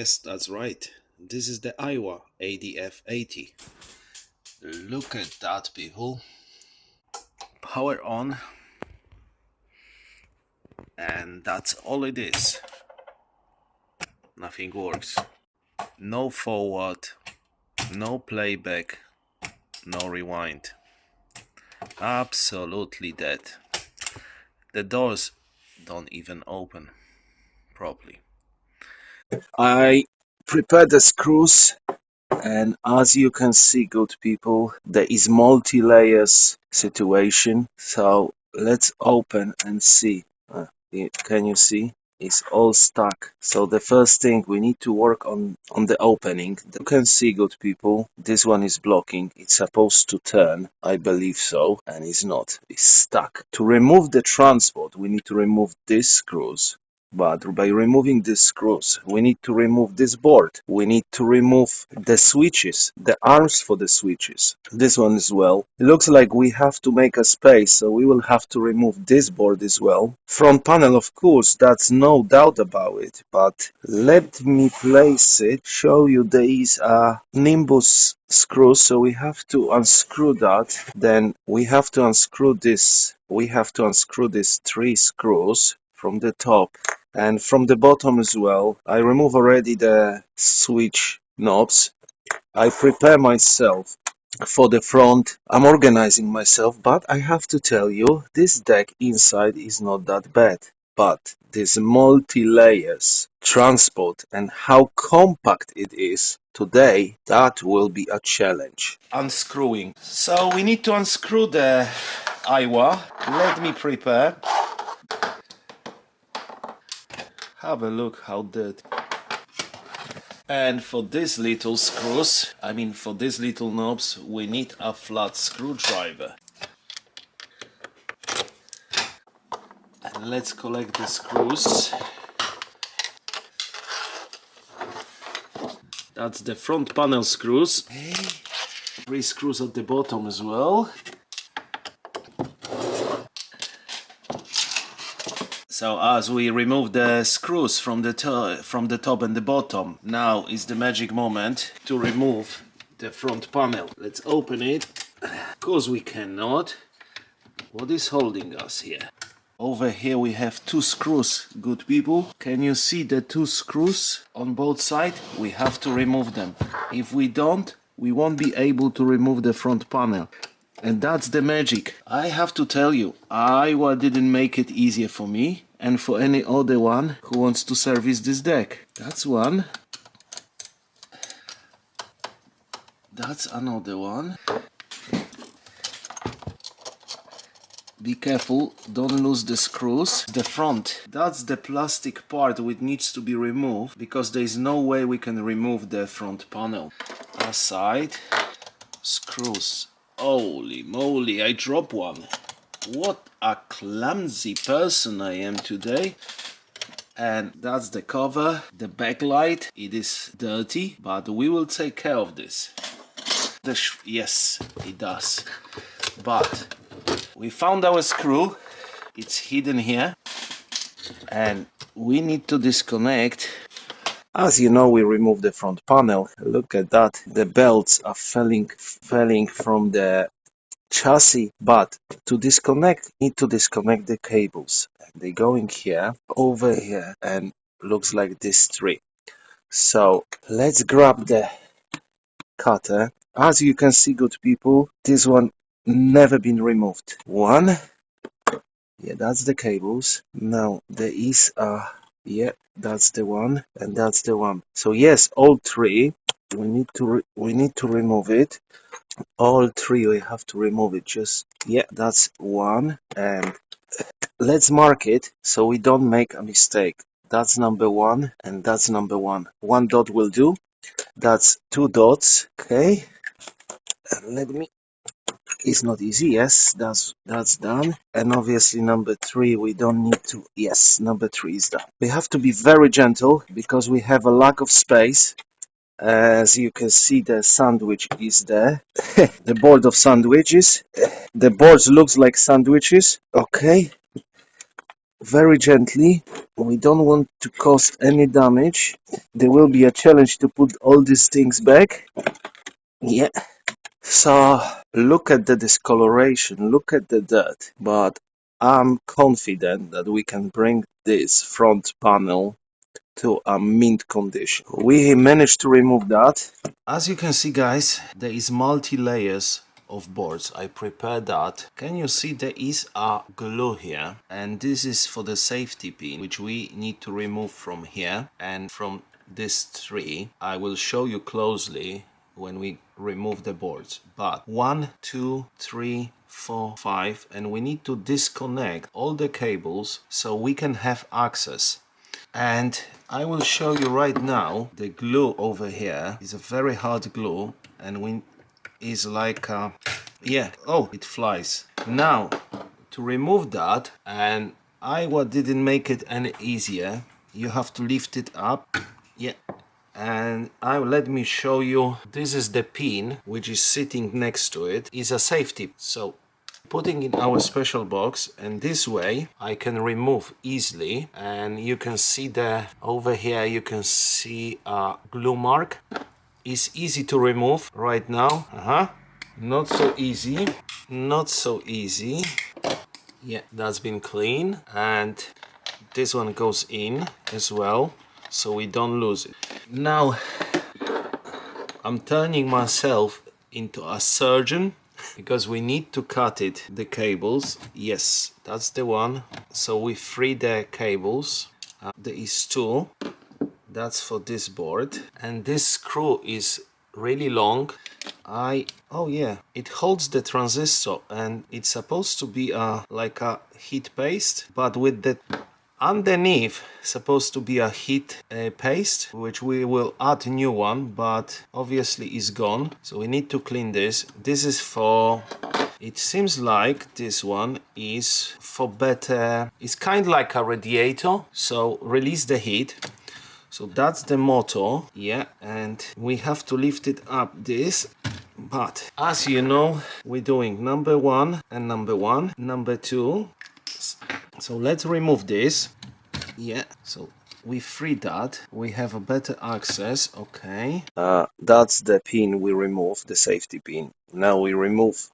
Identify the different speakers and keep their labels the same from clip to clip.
Speaker 1: Yes, that's right. This is the DIY AD-F80. Look at that, people. Power on. And that's all it is. Nothing works. No forward, no playback, no rewind. Absolutely dead. The doors don't even open properly. I prepared the screws, and as you can see, good people, there is multi-layers situation. So let's open and see. Can you see? It's all stuck. So the first thing we need to work on the opening. You can see, good people, this one is blocking. It's supposed to turn, I believe so, and it's not. It's stuck. To remove the transport, we need to remove these screws. But by removing these screws, we need to remove this board. We need to remove the switches, the arms for the switches. This one as well. It looks like we have to make a space, so we will have to remove this board as well. Front panel, of course, that's no doubt about it. But let me place it, show you there is a Nimbus screw, so we have to unscrew that. Then we have to unscrew this. We have to unscrew these 3 screws from the top and from the bottom as well. I remove already the switch knobs. I prepare myself for the front. I'm organizing myself, but I have to tell you, this deck inside is not that bad. But this multi-layers transport and how compact it is today, that will be a challenge. Unscrewing. So we need to unscrew the DIY. Let me prepare. Have a look how dirty. And for these little screws, for these little knobs, we need a flat screwdriver. And let's collect the screws. That's the front panel screws. 3 screws at the bottom as well. So as we remove the screws from the top and the bottom, now is the magic moment to remove the front panel. Let's open it. Of course we cannot. What is holding us here? Over here we have 2 screws, good people. Can you see the 2 screws on both sides? We have to remove them. If we don't, we won't be able to remove the front panel. And that's the magic. I have to tell you, DIY didn't make it easier for me and for any other one who wants to service this deck. That's one. That's another one. Be careful, don't lose the screws. The front, that's the plastic part which needs to be removed because there is no way we can remove the front panel. Aside, screws. Holy moly, I dropped one. What a clumsy person I am today. And that's the cover, the backlight. It is dirty, but we will take care of this. Yes, it does. But we found our screw. It's hidden here. And we need to disconnect. As you know, we removed the front panel. Look at that. The belts are falling from the chassis, but to disconnect, need to disconnect the cables. They go in here, over here, and looks like this 3. So let's grab the cutter. As you can see, good people, this one never been removed. One, yeah, that's the cables. Now there is a, yeah, that's the one, and that's the one. So yes, all 3. We need to remove it. All 3 we have to remove it. Just, yeah, that's 1, and let's mark it so we don't make a mistake. That's number 1 and that's number 1. 1 dot will do. That's 2 dots. Okay, and let me, it's not easy. Yes, that's done. And obviously number 3 we don't need to. Yes, number 3 is done. We have to be very gentle because we have a lack of space. As you can see, the sandwich is there. The board of sandwiches. The boards looks like sandwiches. Okay. very gently. We don't want to cause any damage. There will be a challenge to put all these things back. Yeah. So look at the discoloration, look at the dirt. But I'm confident that we can bring this front panel to a mint condition. We managed to remove that. As you can see, guys, there is multi-layers of boards. I prepared that. Can you see there is a glue here, and this is for the safety pin, which we need to remove from here and from this tree. I will show you closely when we remove the boards. But 1, 2, 3, 4, 5, and we need to disconnect all the cables so we can have access. And I will show you right now. The glue over here is a very hard glue, and we is like yeah, oh, it flies. Now to remove that, and Aiwa didn't make it any easier. You have to lift it up. Yeah. And let me show you. This is the pin which is sitting next to it. Is a safety. So putting in our special box, and this way I can remove easily. And you can see the over here, you can see a glue mark. It's easy to remove right now. Not so easy, not so easy. Yeah, that's been clean, and this one goes in as well, so we don't lose it. Now I'm turning myself into a surgeon, because we need to cut it, the cables. Yes, that's the one. So we free the cables. There is two. That's for this board, and this screw is really long. Oh yeah, it holds the transistor, and it's supposed to be like a heat paste, but with the underneath supposed to be a heat paste, which we will add a new one, but obviously is gone, so we need to clean this. This is for, it seems like this one is for better, it's kind of like a radiator, so release the heat. So that's the motor, yeah, and we have to lift it up this. But as you know, we're doing number one and number one, number two. So let's remove this. Yeah, so we free that. We have a better access. Okay. That's the pin we removed, the safety pin. Now we remove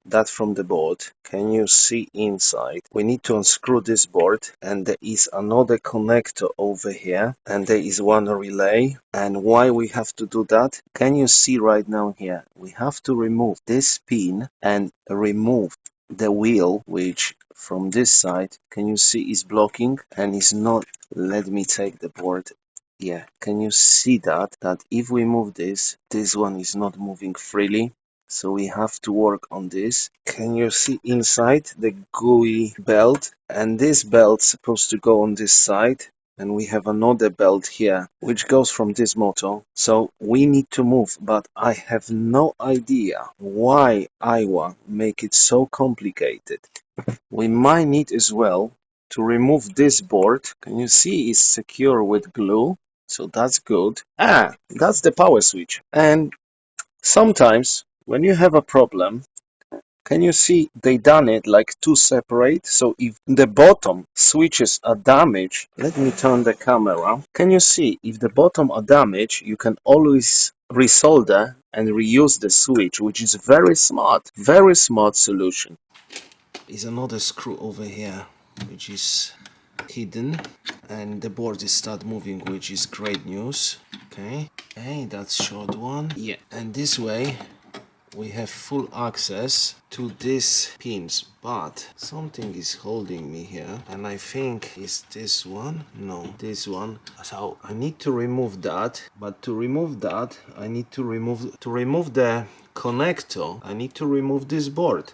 Speaker 1: that from the board. Can you see inside? We need to unscrew this board, and there is another connector over here, and there is one relay. And why we have to do that? Can you see right now here? We have to remove this pin and remove the wheel, which from this side, can you see is blocking and is not. Let me take the board. Yeah, can you see that if we move this one is not moving freely? So we have to work on this. Can you see inside the gooey belt? And this belt's supposed to go on this side. And we have another belt here, which goes from this motor. So we need to move, but I have no idea why Aiwa make it so complicated. We might need as well to remove this board. Can you see it's secure with glue? So that's good. That's the power switch. And sometimes when you have a problem, can you see they done it like two separate? So if the bottom switches are damaged, let me turn the camera. Can you see if the bottom are damaged, you can always resolder and reuse the switch, which is very smart solution. Is another screw over here, which is hidden, and the board is start moving, which is great news. Okay, that's short one. Yeah, and this way we have full access to these pins, but something is holding me here, and I think it's this one. No, this one. So I need to remove that, but to remove that I need to remove the connector. I need to remove this board.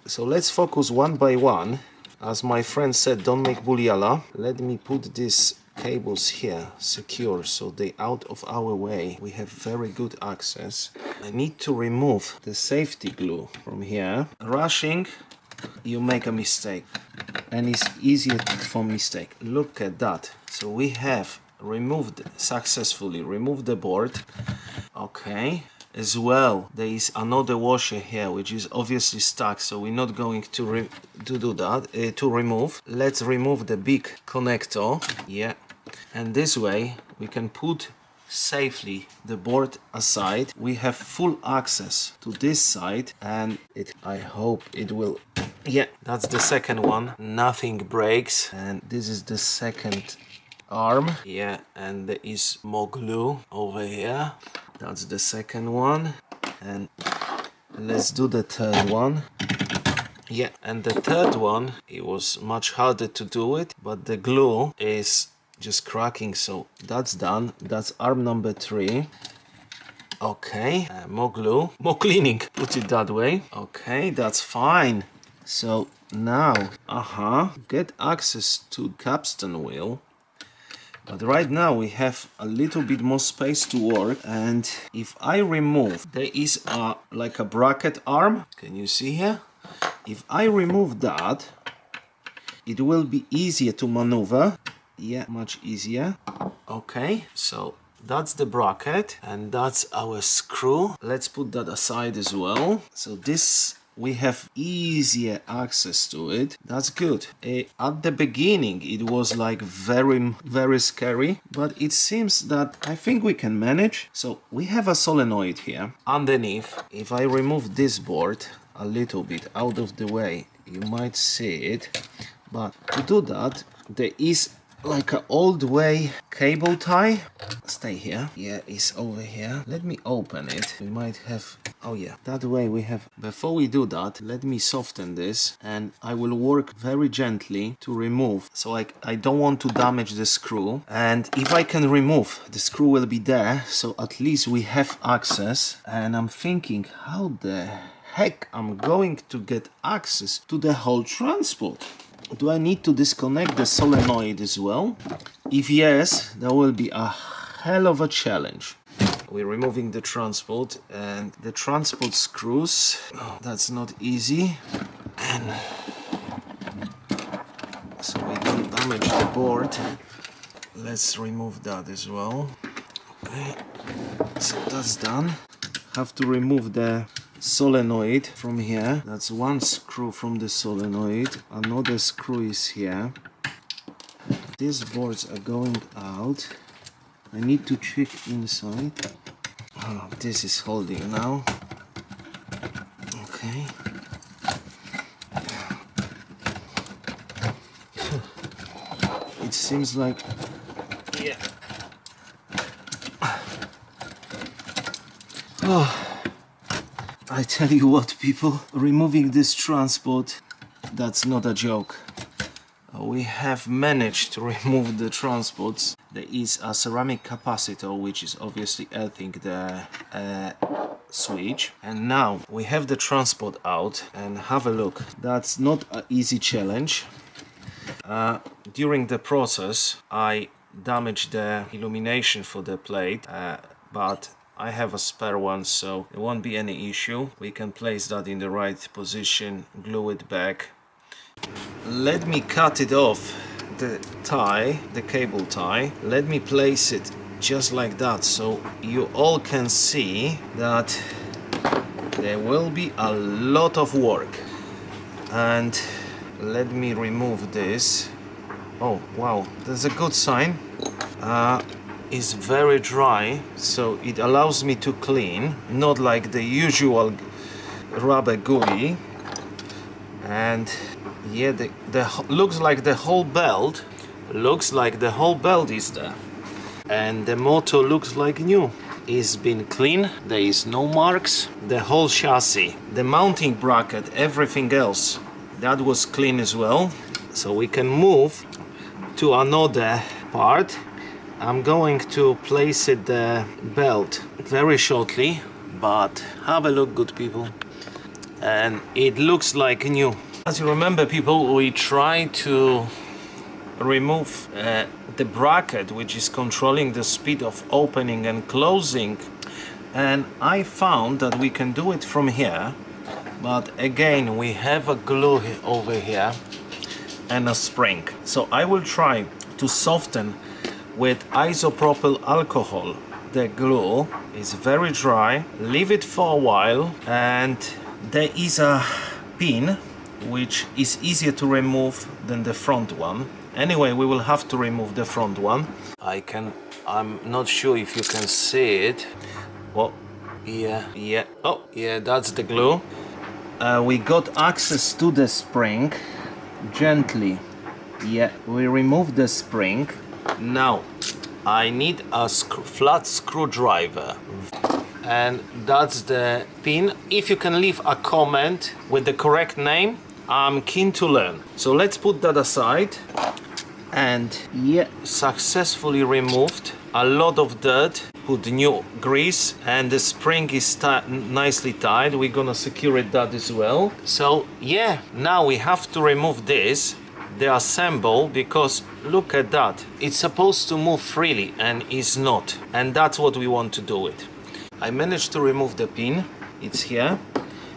Speaker 1: So let's focus one by one. As my friend said, don't make buliala. Let me put these cables here secure, so they out of our way. We have very good access. I need to remove the safety glue from here. Rushing, you make a mistake, and it's easier for mistake. Look at that. So we have successfully removed the board. Okay, as well there is another washer here which is obviously stuck, so we're not going to do that, to remove. Let's remove the big connector, yeah, and this way we can put safely the board aside. We have full access to this side, and I hope it will, yeah, that's the second one, nothing breaks. And this is the second arm, yeah, and there is more glue over here. That's the second one, and let's do the third one. Yeah, and the third one, it was much harder to do it, but the glue is just cracking, so that's done. That's arm number 3. Okay, more glue, more cleaning, put it that way. Okay, that's fine. So now, get access to capstan wheel. But right now we have a little bit more space to work, and if I remove, there is like a bracket arm, can you see here? If I remove that, it will be easier to maneuver. Yeah, much easier. Okay, so that's the bracket and that's our screw. Let's put that aside as well. So this, we have easier access to it. That's good. At the beginning it was like very scary, but it seems that I think we can manage. So we have a solenoid here underneath. If I remove this board a little bit out of the way, you might see it, but to do that there is like an old way cable tie. Stay here. Yeah, it's over here. Let me open it. We might have, oh yeah, that way we have. Before we do that, let me soften this, and I will work very gently to remove, so I don't want to damage the screw. And if I can remove, the screw will be there, so at least we have access. And I'm thinking, how the heck I'm going to get access to the whole transport? Do I need to disconnect the solenoid as well? If yes, that will be a hell of a challenge. We're removing the transport and the transport screws. Oh, that's not easy. And so we don't damage the board. Let's remove that as well. Okay, so that's done. Have to remove the solenoid from here. That's one screw from the solenoid. Another screw is here. These boards are going out. I need to check inside. Oh, this is holding now. Okay. It seems like, yeah. Oh. I tell you what, people, removing this transport, that's not a joke. We have managed to remove the transports. There is a ceramic capacitor which is obviously earthing the switch, and now we have the transport out. And have a look, that's not an easy challenge. During the process I damaged the illumination for the plate, but I have a spare one, so there won't be any issue. We can place that in the right position, glue it back. Let me cut it off, the tie, the cable tie. Let me place it just like that, so you all can see that there will be a lot of work. And let me remove this. Oh wow, that's a good sign. Is very dry, so it allows me to clean, not like the usual rubber gooey. And yeah, looks like the whole belt is there, and the motor looks like new. It's been clean, there is no marks. The whole chassis, the mounting bracket, everything else, that was clean as well. So we can move to another part. I'm going to place it the belt very shortly, but have a look, good people, and it looks like new. As you remember, people, we try to remove the bracket which is controlling the speed of opening and closing, and I found that we can do it from here, but again we have a glue over here and a spring. So I will try to soften with isopropyl alcohol the glue. It's very dry. Leave it for a while, and there is a pin which is easier to remove than the front one. Anyway, we will have to remove the front one. I'm not sure if you can see it. Oh, yeah. Oh, yeah, that's the glue. We got access to the spring. Gently. Yeah, we remove the spring. Now, I need a flat screwdriver. And that's the pin. If you can leave a comment with the correct name, I'm keen to learn. So let's put that aside. And yeah, successfully removed a lot of dirt. Put new grease, and the spring is nicely tied. We're gonna secure that as well. So yeah, now we have to remove this, the assemble, because look at that. It's supposed to move freely and is not. And that's what we want to do it. I managed to remove the pin. It's here.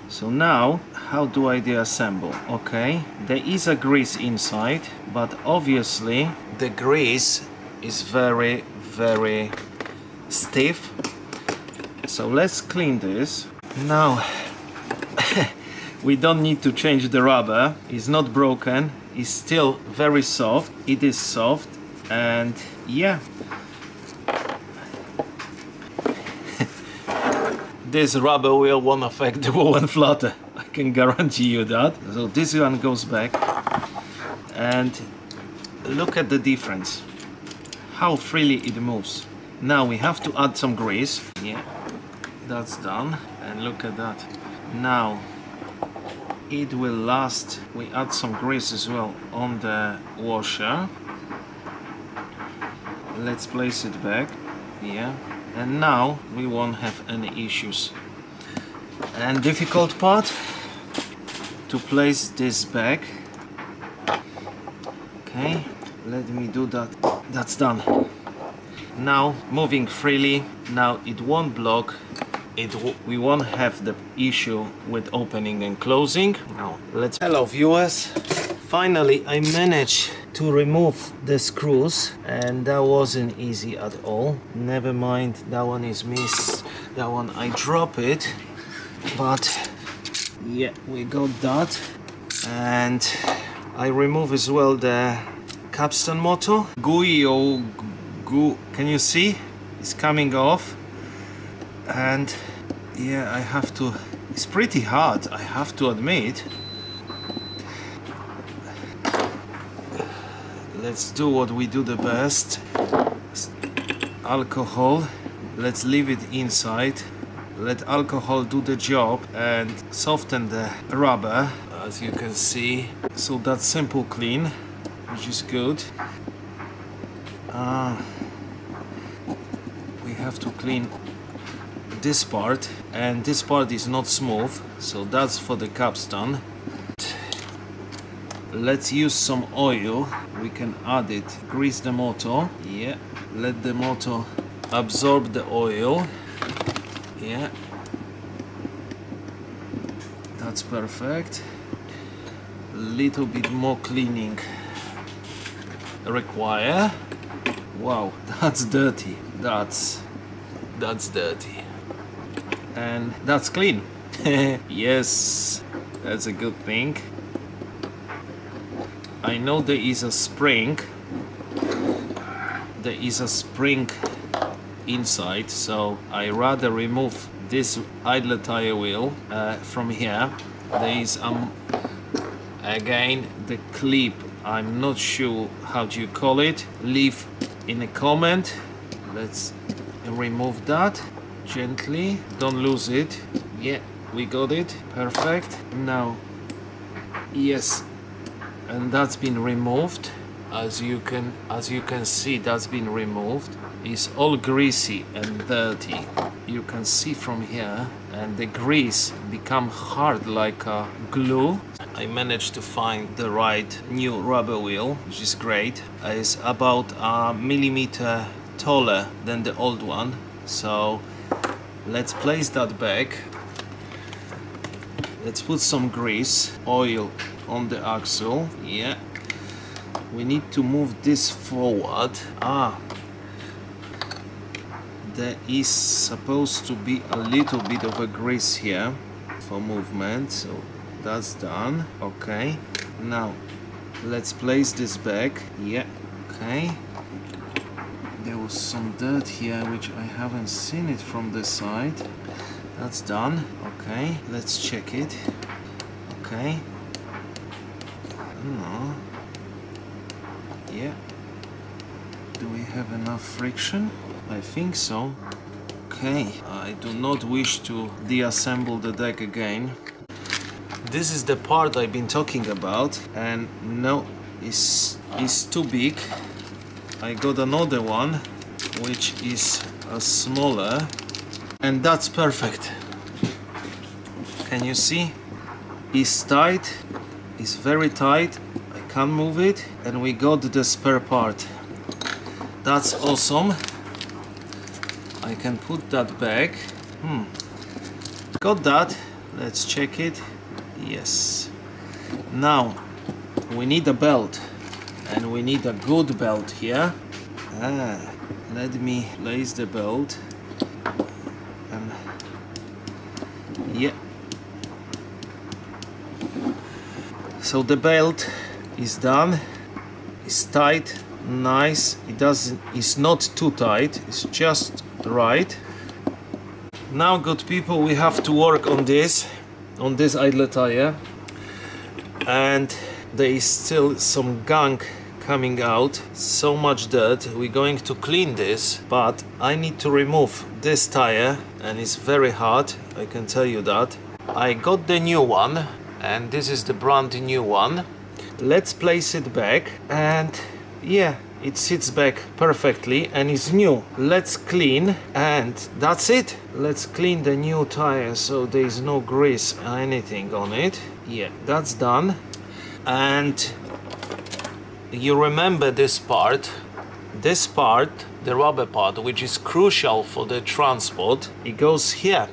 Speaker 1: So now, how do I deassemble? Okay, there is a grease inside, but obviously the grease is very, very stiff. So let's clean this. Now, we don't need to change the rubber. It's not broken. It's still very soft. It is soft, and yeah. This rubber won't affect the woolen flutter. I can guarantee you that. So this one goes back, and look at the difference. How freely it moves. Now we have to add some grease. Yeah, that's done. And look at that. Now it will last. We add some grease as well on the washer. Let's place it back. Yeah. And now we won't have any issues. And difficult part, to place this back. Okay, let me do that. That's done. Now moving freely. Now it won't block. We won't have the issue with opening and closing. Now let's. Hello viewers. Finally I managed to remove the screws, and that wasn't easy at all. Never mind, that one is missed. That one I drop it, but yeah, we got that. And I remove as well the capstan motor. Can you see? It's coming off. And yeah, I have to. It's pretty hard, I have to admit. Let's do what we do the best. Alcohol. Let's leave it inside. Let alcohol do the job and soften the rubber, as you can see. So that's simple clean, which is good. We have to clean this part, and this part is not smooth, so that's for the capstan. Let's use some oil. We can add it. Grease the motor. Yeah. Let the motor absorb the oil. Yeah. That's perfect. A little bit more cleaning required. Wow, that's dirty. That's dirty. And that's clean. Yes, that's a good thing. I know there is a spring. There is a spring inside, so I rather remove this idler tire wheel from here. There is again the clip. I'm not sure how do you call it. Leave in a comment. Let's remove that gently. Don't lose it. Yeah, we got it. Perfect. Now, yes. And that's been removed. As you can see, that's been removed. It's all greasy and dirty. You can see from here, and the grease become hard like glue. I managed to find the right new rubber wheel, which is great. It's about a millimeter taller than the old one. So let's place that back. Let's put some grease, oil on the axle. Yeah, we need to move this forward. there is supposed to be a little bit of a grease here for movement, so that's done. Okay, now let's place this back. Yeah, okay. There was some dirt here which I haven't seen it from the side. That's done. Okay, let's check it. Okay. No. Yeah. Do we have enough friction? I think so. Okay, I do not wish to deassemble the deck again. This is the part I've been talking about, and no, it's too big. I got another one which is smaller, and that's perfect. Can you see? It's tight, it's very tight, I can't move it, and we got the spare part. That's awesome. I can put that back. Got that. Let's check it. Yes. Now we need a belt, and we need a good belt here. Let me place the belt. And yeah. So the belt is done. It's tight, nice. It's not too tight. It's just right. Now, good people, we have to work on this idler tire, and there is still some gunk coming out, so much dirt. We're going to clean this, but I need to remove this tire, and it's very hard, I can tell you that. I got the new one, and this is the brand new one. Let's place it back, and yeah, it sits back perfectly and is new. Let's clean, and that's it. Let's clean the new tire so there is no grease or anything on it. Yeah, that's done. And you remember this part, the rubber part, which is crucial for the transport. It goes here,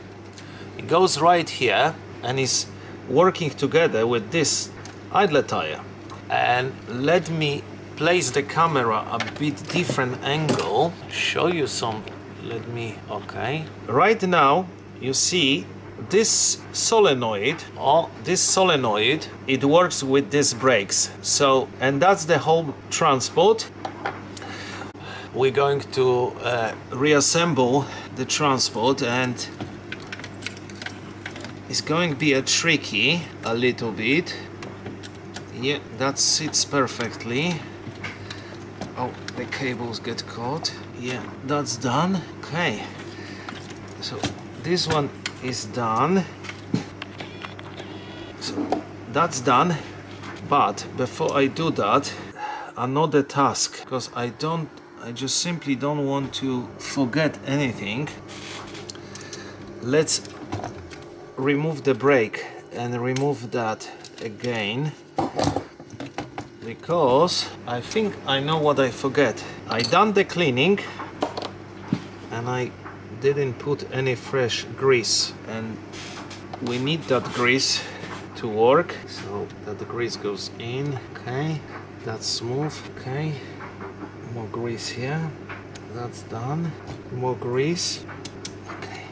Speaker 1: it goes right here, and is working together with this idler tire. And let me place the camera a bit different angle, show you some. Okay, right now you see this solenoid, it works with these brakes. So, and that's the whole transport. We're going to reassemble the transport, and it's going to be tricky a little bit. Yeah, that sits perfectly. Oh, the cables get caught. Yeah, that's done. Okay, so this one is done. So that's done. But before I do that, another task, because I just simply don't want to forget anything. Let's remove the brake and remove that again, because I think I know what I forget. I done the cleaning and I didn't put any fresh grease, and we need that grease to work. So that the grease goes in. Okay, that's smooth. Okay, more grease here. That's done. More grease. Okay,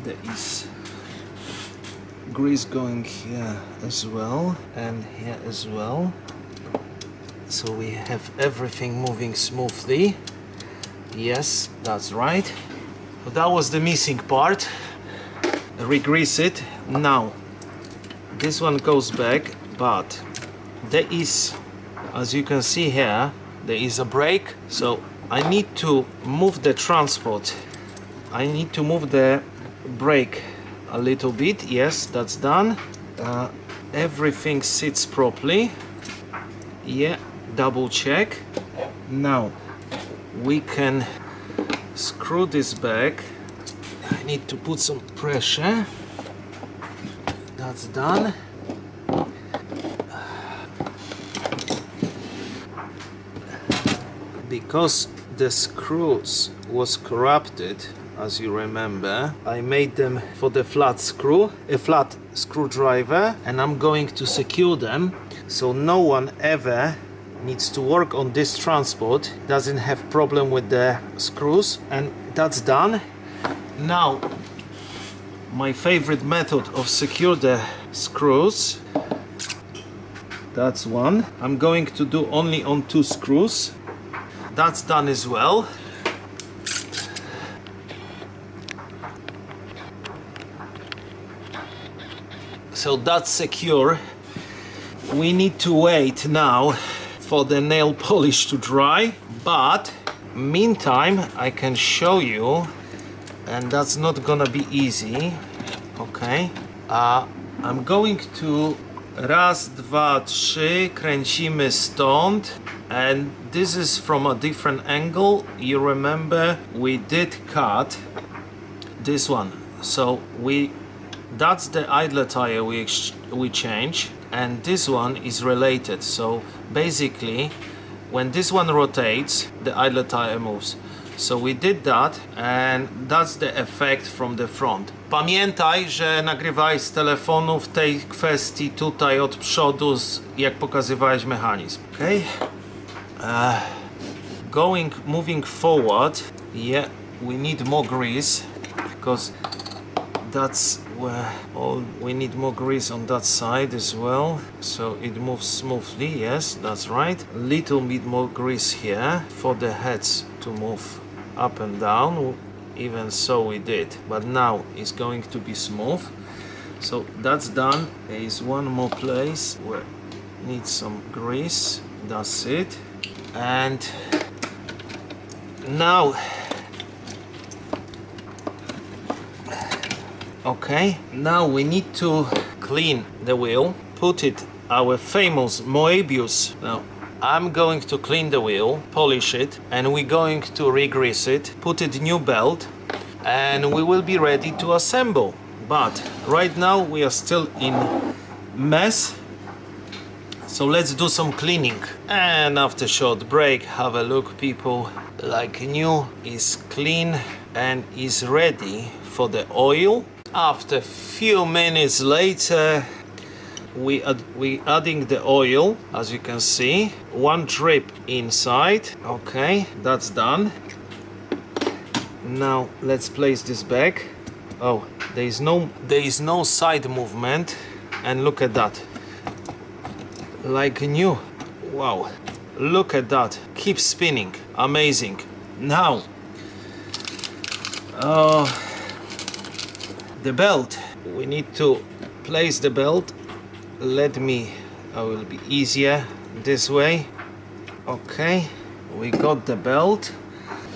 Speaker 1: there is grease going here as well, and here as well. So we have everything moving smoothly. Yes, that's right. So that was the missing part. Regrease it. Now this one goes back, but there is, as you can see here, there is a brake. So I need to move the transport. I need to move the brake a little bit. Yes, that's done. Everything sits properly. Yeah, double check. Now we can screw this back. I need to put some pressure. That's done. Because the screws was corrupted, as you remember, I made them for the flat screwdriver, and I'm going to secure them so no one ever needs to work on this transport, doesn't have problem with the screws. And that's done. Now my favorite method of secure the screws. That's one. I'm going to do only on 2 screws. That's done as well. So that's secure. We need to wait now for the nail polish to dry, but meantime I can show you, and that's not gonna be easy. Okay, I'm going to raz, dwa, trzy, kręcimy stąd, and this is from a different angle. You remember we did cut this one, so that's the idler tire we change, and this one is related. So basically when this one rotates, the idler tire moves. So we did that, and that's the effect from the front. Pamiętaj, że nagrywałeś z telefonu w tej kwestii tutaj od przodu, jak pokazywałeś mechanizm. Okay? Moving forward, yeah, we need more grease, because that's where we need more grease on that side as well, so it moves smoothly. Yes, that's right. A little bit more grease here for the heads to move up and down. Even so we did, but now it's going to be smooth. So that's done. There is one more place where it needs some grease. That's it. And now, okay, now we need to clean the wheel, put it our famous Moebius. Now I'm going to clean the wheel, polish it, and we're going to re-grease it, put it new belt, and we will be ready to assemble. But right now we are still in mess, so let's do some cleaning. And after short break, have a look, people. Like new, is clean and is ready for the oil. After few minutes later, we adding the oil, as you can see, 1 drip inside. Okay, that's done. Now let's place this back. Oh, there is no side movement, and look at that, like new. Wow, look at that, keep spinning, amazing. Now the belt, we need to place the belt. I will be easier this way. Okay, we got the belt.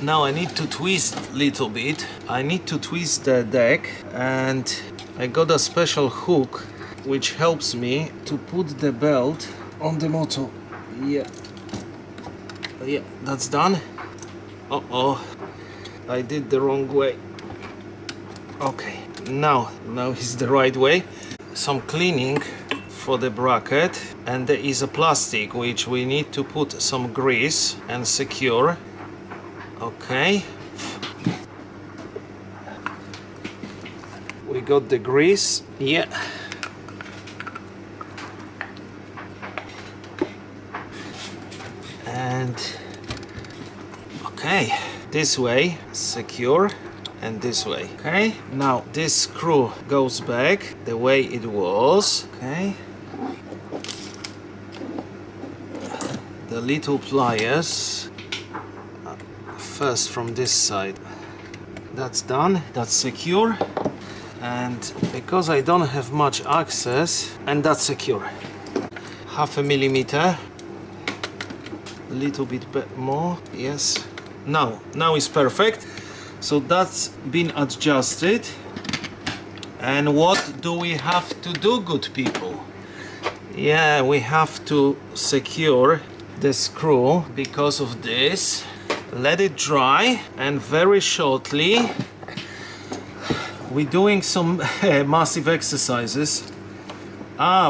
Speaker 1: Now I need to twist a little bit. I need to twist the deck, and I got a special hook which helps me to put the belt on the motor. Yeah, that's done. I did the wrong way. Okay, now is the right way. Some cleaning for the bracket, and there is a plastic which we need to put some grease and secure. Okay, we got the grease. Yeah, and okay, this way secure, and this way. Okay, now this screw goes back the way it was. Okay, the little pliers first from this side. That's done, that's secure, and because I don't have much access, and that's secure. 0.5 millimeter, a little bit more. Yes, now it's perfect. So that's been adjusted. And what do we have to do, good people? Yeah, we have to secure the screw because of this. Let it dry, and very shortly we're doing some massive exercises.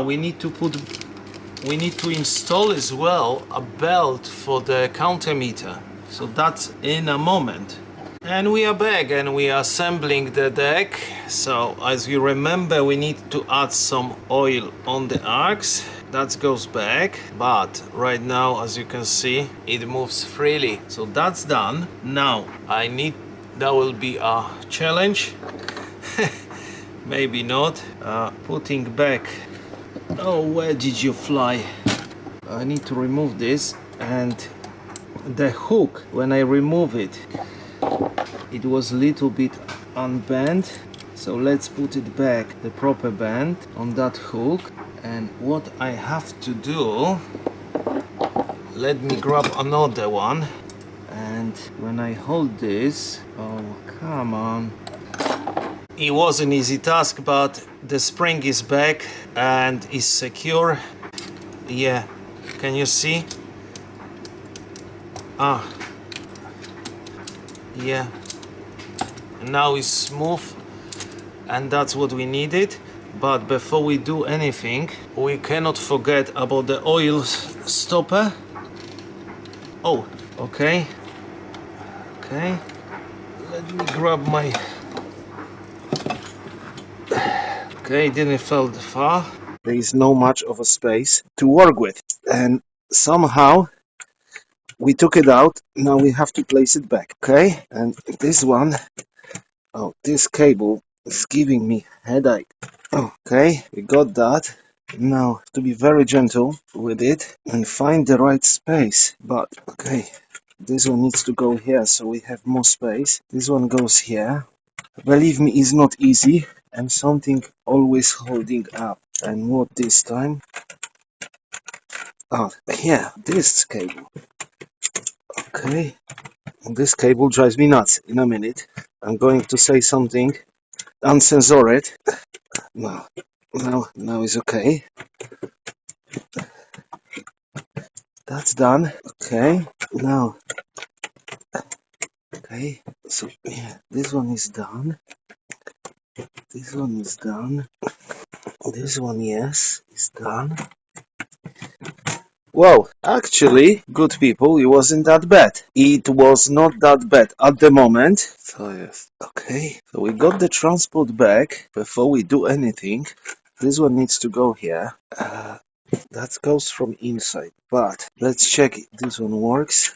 Speaker 1: We need to install as well a belt for the counter meter, so that's in a moment. And we are back, and we are assembling the deck. So as you remember, we need to add some oil on the arcs. That goes back, but right now, as you can see, it moves freely. So that's done. Now I need That will be a challenge. Maybe not. Putting back. Oh, where did you fly? I need to remove this, and the hook, when I remove it, it was a little bit unbent. So let's put it back, the proper bend on that hook. And what I have to do, let me grab another one. And when I hold this, oh come on. It was an easy task, but the spring is back and is secure. Yeah, can you see? Yeah, now it's smooth, and that's what we needed. But before we do anything, we cannot forget about the oil stopper. Oh, okay, let me grab my... Okay, didn't fall far. There is no much of a space to work with, and somehow we took it out. Now we have to place it back. Okay, and this one, oh, this cable is giving me headache. Okay, we got that. Now to be very gentle with it and find the right space. But okay, this one needs to go here, so we have more space. This one goes here. Believe me, it's not easy, and something always holding up. And what this time? Oh, yeah, this cable. Okay, and this cable drives me nuts. In a minute, I'm going to say something uncensored. No, now it's okay. That's done. Okay, now. Okay, so yeah, this one is done. This one is done. This one, yes, is done. Wow, actually, good people, it wasn't that bad. It was not that bad at the moment. So yes, okay. So we got the transport back. Before we do anything, this one needs to go here. That goes from inside. But let's check if this one works.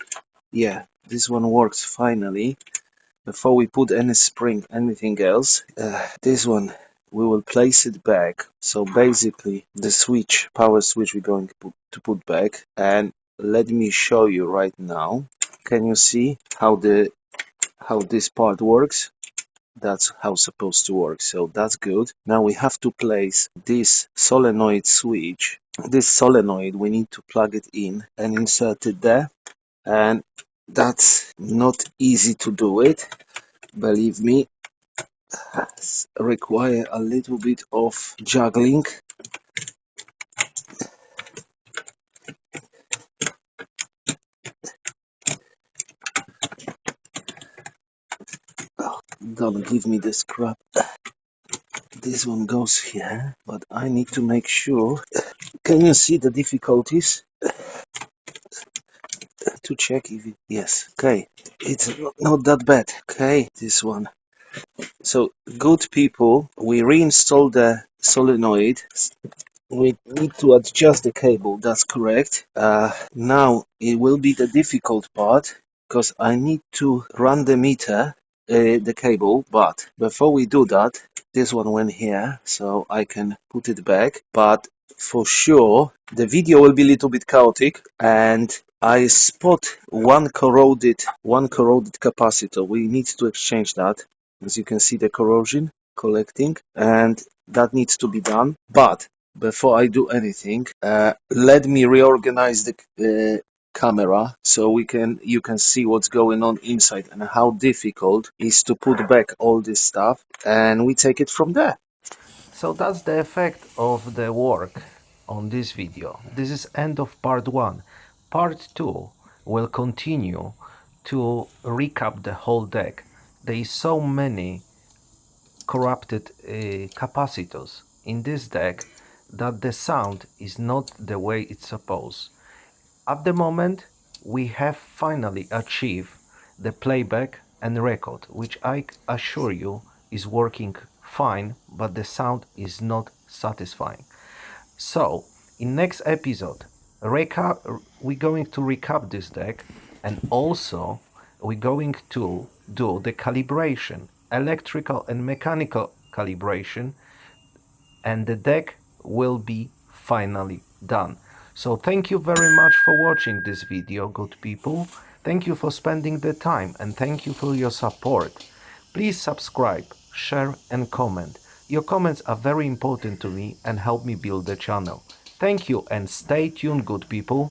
Speaker 1: Yeah, this one works finally. Before we put any spring, anything else, this one, we will place it back. So basically the switch, power switch, we're going to put back. And let me show you right now. Can you see how this part works? That's how it's supposed to work. So that's good. Now we have to place this solenoid switch. This solenoid, we need to plug it in and insert it there. And that's not easy to do it. Believe me, require a little bit of juggling. Oh, don't give me this crap. This one goes here, but I need to make sure. Can you see the difficulties? To check if it, yes, okay, it's not that bad. Okay, this one. So good people, we reinstall the solenoid. We need to adjust the cable, that's correct. Now it will be the difficult part, because I need to run the meter, the cable. But before we do that, this one went here, so I can put it back. But for sure the video will be a little bit chaotic, and I spot one corroded capacitor. We need to exchange that. As you can see, the corrosion collecting, and that needs to be done. But before I do anything, let me reorganize the camera so you can see what's going on inside and how difficult it is to put back all this stuff, and we take it from there. So that's the effect of the work on this video. This is end of part 1. Part 2 will continue to recap the whole deck. There is so many corrupted capacitors in this deck that the sound is not the way it's supposed. At the moment, we have finally achieved the playback and record, which I assure you is working fine, but the sound is not satisfying. So in next episode, we're going to recap this deck, and also we're going to do the calibration, electrical and mechanical calibration, and the deck will be finally done. So thank you very much for watching this video, good people. Thank you for spending the time and thank you for your support. Please subscribe, share and comment. Your comments are very important to me and help me build the channel. Thank you and stay tuned, good people.